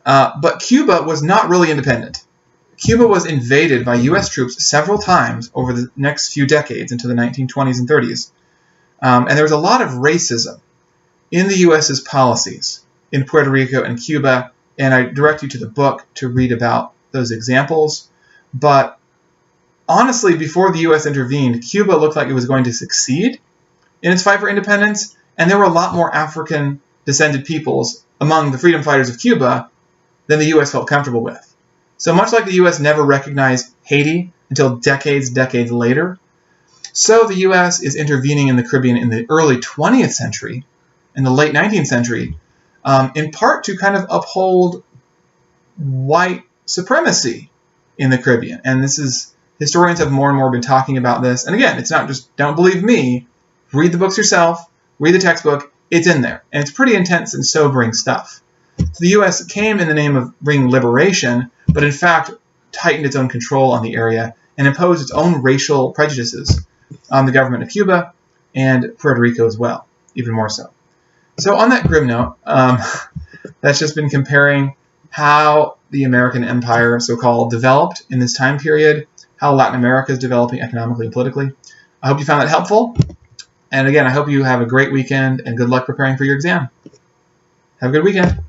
S1: But Cuba was not really independent. Cuba was invaded by U.S. troops several times over the next few decades into the 1920s and 30s. And there was a lot of racism in the U.S.'s policies in Puerto Rico and Cuba, and I direct you to the book to read about those examples. But honestly, before the U.S. intervened, Cuba looked like it was going to succeed in its fight for independence, and there were a lot more African-descended peoples among the freedom fighters of Cuba than the U.S. felt comfortable with. So much like the U.S. never recognized Haiti until decades later, So the U.S. is intervening in the Caribbean in the early 20th century, in the late 19th century, in part to kind of uphold white supremacy in the Caribbean. And this is, historians have more and more been talking about this. And again, it's not just, don't believe me, read the books yourself, read the textbook, it's in there. And it's pretty intense and sobering stuff. So the U.S. came in the name of bringing liberation, but in fact tightened its own control on the area and imposed its own racial prejudices on the government of Cuba and Puerto Rico as well, even more so. So on that grim note, that's just been comparing how the American empire, so-called, developed in this time period, how Latin America is developing economically and politically. I hope you found that helpful. And again, I hope you have a great weekend and good luck preparing for your exam. Have a good weekend.